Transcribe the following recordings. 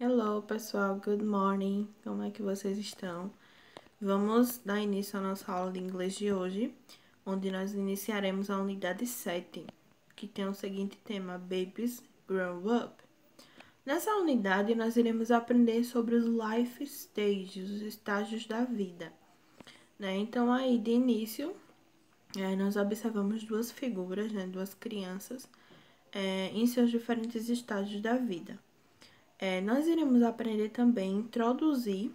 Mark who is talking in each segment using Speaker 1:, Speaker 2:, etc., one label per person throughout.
Speaker 1: Hello, pessoal. Good morning. Como é que vocês estão? Vamos dar início à nossa aula de inglês de hoje, onde nós iniciaremos a unidade 7, que tem o seguinte tema: Babies Grow Up. Nessa unidade, nós iremos aprender sobre os life stages, os estágios da vida, né? Então, aí, de início, nós observamos duas figuras, né? Duas crianças, em seus diferentes estágios da vida. Nós iremos aprender também a introduzir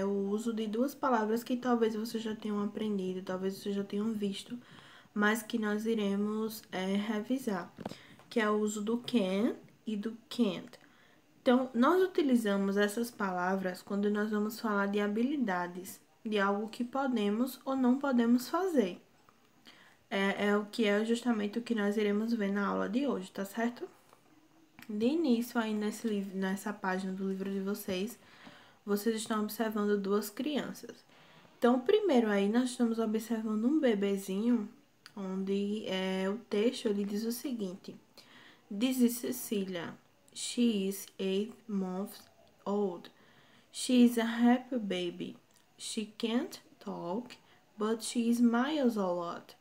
Speaker 1: o uso de duas palavras que talvez vocês já tenham aprendido, talvez vocês já tenham visto, mas que nós iremos revisar, que é o uso do can e do can't. Então, nós utilizamos essas palavras quando nós vamos falar de habilidades, de algo que podemos ou não podemos fazer. É o que é justamente o que nós iremos ver na aula de hoje, tá certo? De início, aí nessa página do livro de vocês estão observando duas crianças. Então, primeiro aí, nós estamos observando um bebezinho, onde o texto ele diz o seguinte: This is Cecilia. She is 8 months old. She is a happy baby. She can't talk, but she smiles a lot.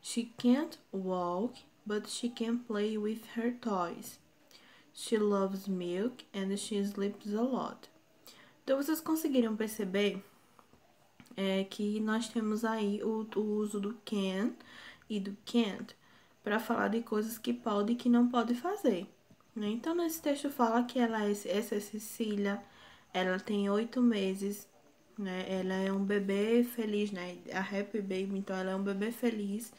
Speaker 1: She can't walk, but she can play with her toys. She loves milk and she sleeps a lot. Então, vocês conseguiram perceber que nós temos aí o uso do can e do can't para falar de coisas que pode e que não pode fazer, né? Então, nesse texto fala que essa é Cecília, ela tem 8 meses, né? Ela é um bebê feliz, né? A happy baby, então ela é um bebê feliz.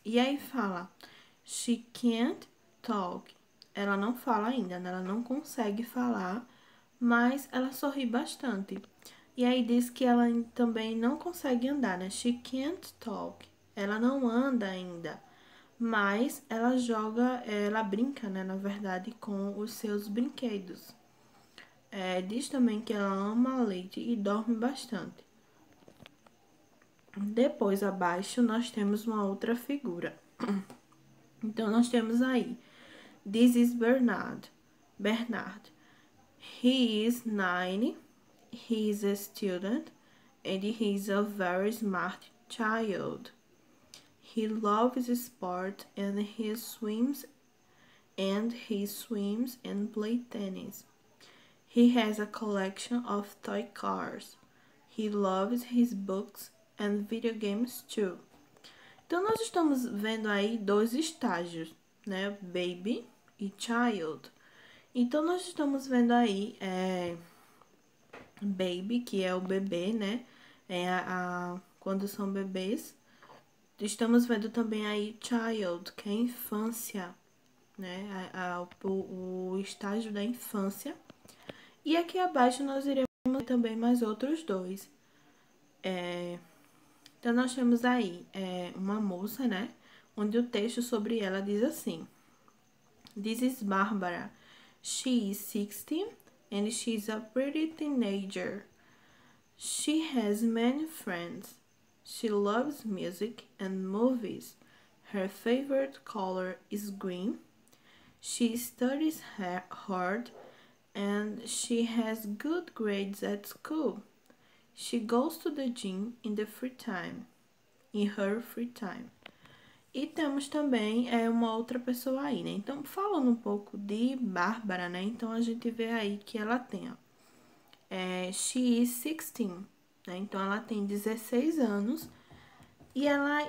Speaker 1: E aí fala, she can't talk. Ela não fala ainda, né? Ela não consegue falar, mas ela sorri bastante. E aí diz que ela também não consegue andar, né? She can't talk. Ela não anda ainda, mas ela ela brinca, né? Na verdade, com os seus brinquedos. Diz também que ela ama leite e dorme bastante. Depois, abaixo, nós temos uma outra figura. Então, nós temos aí, this is Bernard. He is 9, he is a student, and he is a very smart child. He loves sport and he swims and play tennis. He has a collection of toy cars. He loves his books and video games too. Então, nós estamos vendo aí dois estágios, né? Baby e child. Então, nós estamos vendo aí baby, que é o bebê, né? Quando são bebês. Estamos vendo também aí child, que é a infância, né? O estágio da infância. E aqui abaixo nós iremos ver também mais outros dois. Então, nós temos aí uma moça, né? Onde o texto sobre ela diz assim: This is Barbara. She is 16 and she's a pretty teenager. She has many friends. She loves music and movies. Her favorite color is green. She studies hard and she has good grades at school. She goes to the gym in her free time. E temos também uma outra pessoa aí, né? Então, falando um pouco de Bárbara, né? Então, a gente vê aí que ela tem, she is 16, né? Então, ela tem 16 anos e ela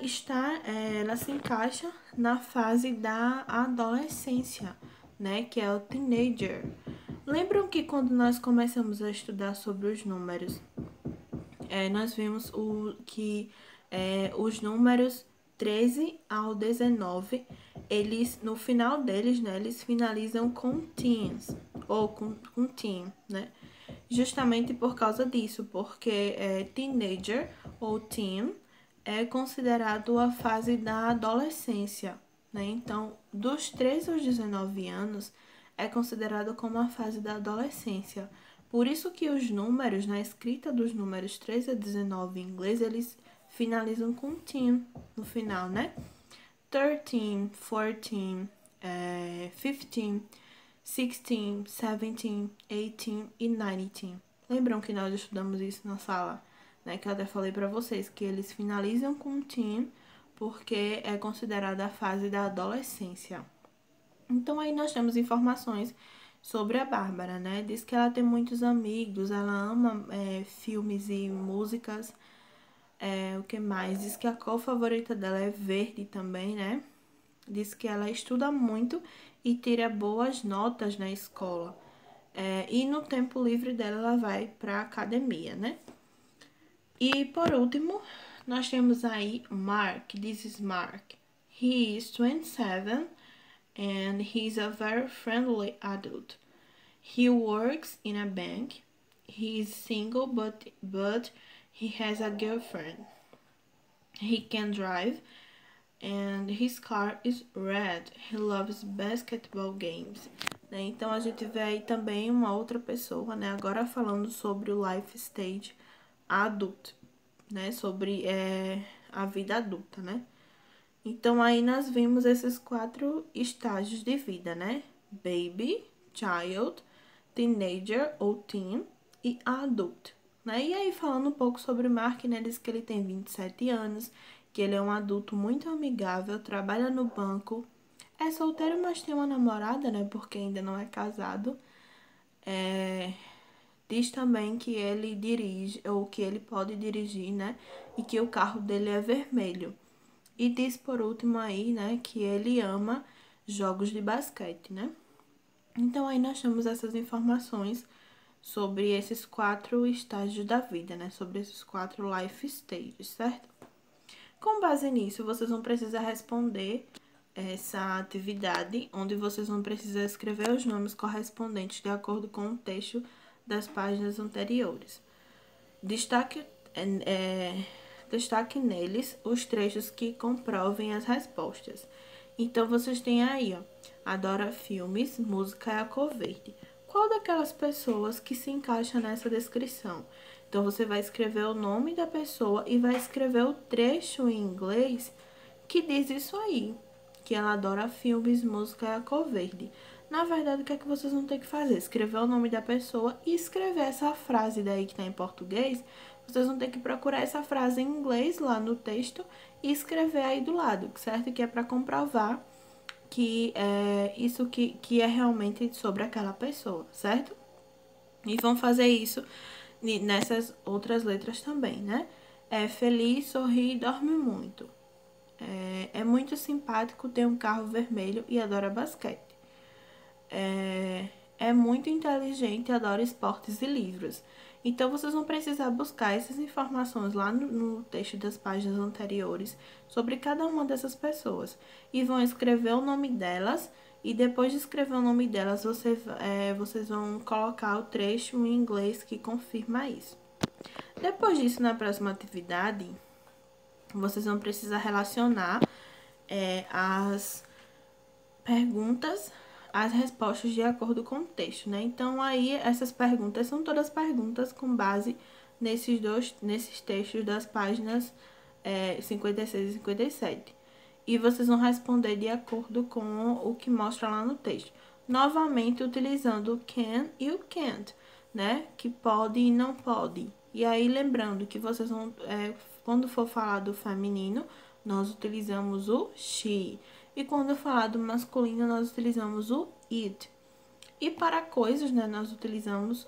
Speaker 1: ela se encaixa na fase da adolescência, né? Que é o teenager. Lembram que quando nós começamos a estudar sobre os números, nós vimos que os números 13 ao 19, eles, no final deles, né, eles finalizam com teens, ou com teen, né? Justamente por causa disso, porque teenager ou teen é considerado a fase da adolescência, né? Então, dos 13 aos 19 anos é considerado como a fase da adolescência. Por isso que os números, na escrita dos números 13 a 19 em inglês, eles finalizam com teen no final, né? 13, 14, 15, 16, 17, 18 e 19. Lembram que nós estudamos isso na sala, né? Que eu até falei pra vocês que eles finalizam com teen porque é considerada a fase da adolescência. Então aí nós temos informações sobre a Bárbara, né? Diz que ela tem muitos amigos, ela ama filmes e músicas. O que mais? Diz que a cor favorita dela é verde também, né? Diz que ela estuda muito e tira boas notas na escola. E no tempo livre dela, ela vai pra academia, né? E por último, nós temos aí Mark. This is Mark. He is 27 and he's a very friendly adult. He works in a bank. He is single, but he has a girlfriend. He can drive, and his car is red. He loves basketball games. Né? Então, a gente vê aí também uma outra pessoa, né? Agora falando sobre o life stage adulto, né? Sobre a vida adulta, né? Então, aí nós vimos esses 4 estágios de vida, né? Baby, child, teenager ou teen e adult, né? E aí, falando um pouco sobre o Mark, né? Diz que ele tem 27 anos, que ele é um adulto muito amigável, trabalha no banco, é solteiro, mas tem uma namorada, né? Porque ainda não é casado. Diz também que ele dirige, ou que ele pode dirigir, né? E que o carro dele é vermelho. E diz por último aí, né, que ele ama jogos de basquete, né? Então aí nós temos essas informações sobre esses 4 estágios da vida, né? Sobre esses 4 life stages, certo? Com base nisso, vocês vão precisar responder essa atividade, onde vocês vão precisar escrever os nomes correspondentes de acordo com o texto das páginas anteriores. Destaque neles os trechos que comprovem as respostas. Então, vocês têm aí, ó, adora filmes, música é a cor verde. Qual daquelas pessoas que se encaixa nessa descrição? Então, você vai escrever o nome da pessoa e vai escrever o trecho em inglês que diz isso aí, que ela adora filmes, música é a cor verde. Na verdade, o que é que vocês vão ter que fazer? Escrever o nome da pessoa e escrever essa frase daí que tá em português. Vocês vão ter que procurar essa frase em inglês lá no texto e escrever aí do lado, certo? Que é para comprovar que é isso que é realmente sobre aquela pessoa, certo? E vão fazer isso nessas outras letras também, né? É feliz, sorri e dorme muito. É muito simpático, tem um carro vermelho e adora basquete. É muito inteligente, adora esportes e livros. Então, vocês vão precisar buscar essas informações lá no texto das páginas anteriores sobre cada uma dessas pessoas. E vão escrever o nome delas. E depois de escrever o nome delas, vocês vão colocar o trecho em inglês que confirma isso. Depois disso, na próxima atividade, vocês vão precisar relacionar as perguntas, as respostas de acordo com o texto, né? Então, aí, essas perguntas são todas perguntas com base nesses textos das páginas 56 e 57. E vocês vão responder de acordo com o que mostra lá no texto. Novamente, utilizando o can e o can't, né? Que pode e não pode. E aí, lembrando que vocês vão, quando for falar do feminino, nós utilizamos o she. E quando falar do masculino, nós utilizamos o it. E para coisas, né, nós utilizamos...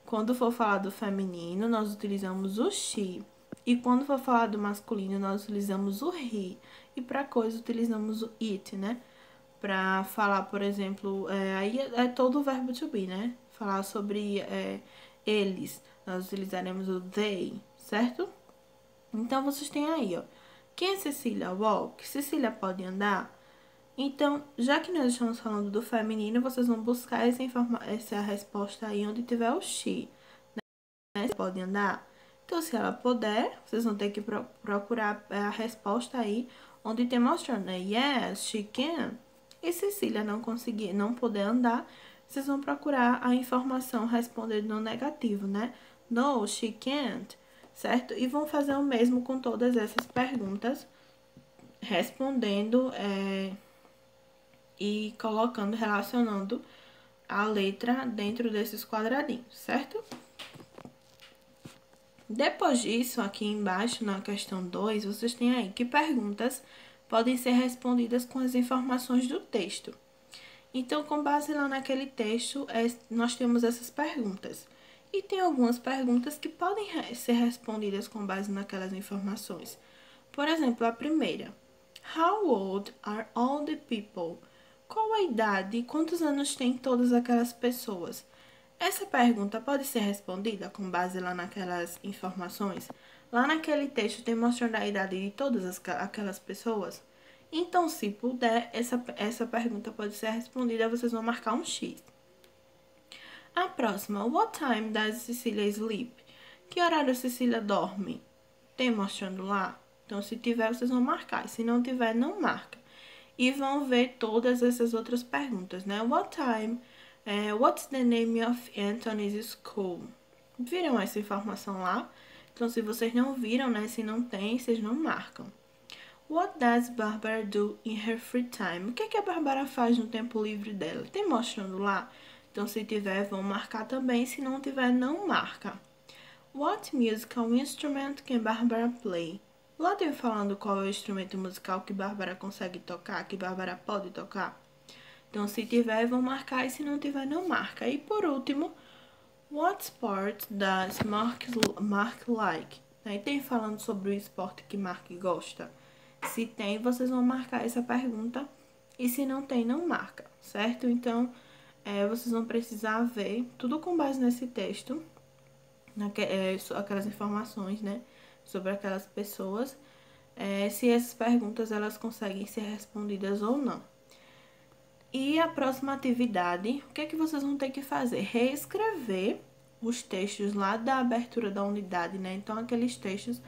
Speaker 1: Quando for falar do feminino, nós utilizamos o she. E quando for falar do masculino, nós utilizamos o he. E para coisas, utilizamos o it, né? Para falar, por exemplo, aí é todo o verbo to be, né? Falar sobre eles, nós utilizaremos o they, certo? Então, vocês têm aí, ó. Can Cecília walk? Cecília pode andar? Então, já que nós estamos falando do feminino, vocês vão buscar essa resposta aí onde tiver o she, né? Pode andar? Então, se ela puder, vocês vão ter que procurar a resposta aí onde tem mostrando, né? Yes, she can. E se Cecília não poder andar, vocês vão procurar a informação respondendo no negativo, né? No, she can't, certo? E vão fazer o mesmo com todas essas perguntas, respondendo e colocando, relacionando a letra dentro desses quadradinhos, certo? Depois disso, aqui embaixo, na questão 2, vocês têm aí que perguntas podem ser respondidas com as informações do texto. Então, com base lá naquele texto, nós temos essas perguntas. E tem algumas perguntas que podem ser respondidas com base naquelas informações. Por exemplo, a primeira. How old are all the people? Qual a idade e quantos anos têm todas aquelas pessoas? Essa pergunta pode ser respondida com base lá naquelas informações. Lá naquele texto tem mostrando a idade de todas aquelas pessoas. Então, se puder, essa pergunta pode ser respondida, vocês vão marcar um X. A próxima, what time does Cecília sleep? Que horário a Cecília dorme? Tem mostrando lá? Então, se tiver, vocês vão marcar. E se não tiver, não marca. E vão ver todas essas outras perguntas, né? What time? What's the name of Anthony's school? Viram essa informação lá? Então, se vocês não viram, né? Se não tem, vocês não marcam. What does Barbara do in her free time? O que a Bárbara faz no tempo livre dela? Tem mostrando lá? Então, se tiver, vão marcar também. Se não tiver, não marca. What musical instrument can Barbara play? Lá tem falando qual é o instrumento musical que Bárbara consegue tocar, que Bárbara pode tocar. Então, se tiver, vão marcar. E se não tiver, não marca. E, por último, what sport does Mark like? Aí tem falando sobre o esporte que Mark gosta. Se tem, vocês vão marcar essa pergunta. E se não tem, não marca, certo? Então, vocês vão precisar ver tudo com base nesse texto. Aquelas informações, né? Sobre aquelas pessoas. Se essas perguntas, elas conseguem ser respondidas ou não. E a próxima atividade, o que é que vocês vão ter que fazer? Reescrever os textos lá da abertura da unidade, né? Então, aqueles textos...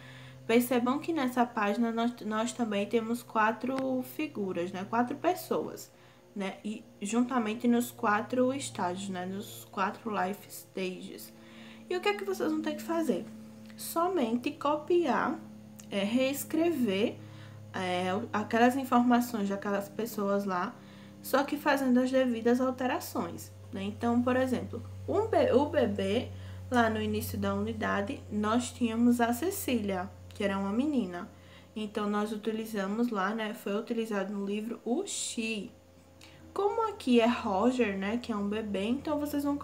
Speaker 1: Percebam que nessa página nós também temos 4 figuras, né? 4 pessoas, né? E juntamente nos 4 estágios, né? Nos 4 life stages. E o que é que vocês vão ter que fazer? Somente copiar, reescrever aquelas informações daquelas pessoas lá, só que fazendo as devidas alterações, né? Então, por exemplo, o bebê, lá no início da unidade, nós tínhamos a Cecília, que era uma menina. Então, nós utilizamos lá, né? Foi utilizado no livro o she. Como aqui é Roger, né? Que é um bebê, então vocês vão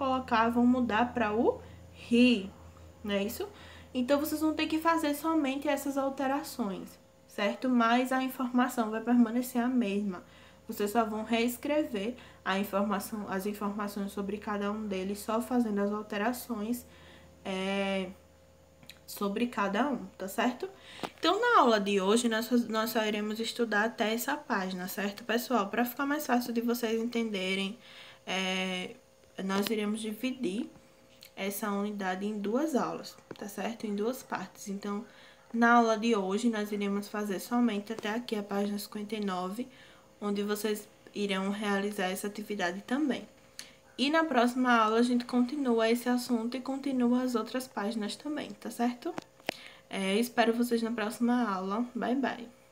Speaker 1: mudar para o he, não é isso? Então, vocês vão ter que fazer somente essas alterações, certo? Mas a informação vai permanecer a mesma. Vocês só vão reescrever as informações sobre cada um deles, só fazendo as alterações sobre cada um, tá certo? Então, na aula de hoje, nós só iremos estudar até essa página, certo, pessoal? Para ficar mais fácil de vocês entenderem, nós iremos dividir essa unidade em 2 aulas, tá certo? Em 2 partes. Então, na aula de hoje, nós iremos fazer somente até aqui a página 59, onde vocês irão realizar essa atividade também. E na próxima aula a gente continua esse assunto e continua as outras páginas também, tá certo? Espero vocês na próxima aula. Bye, bye!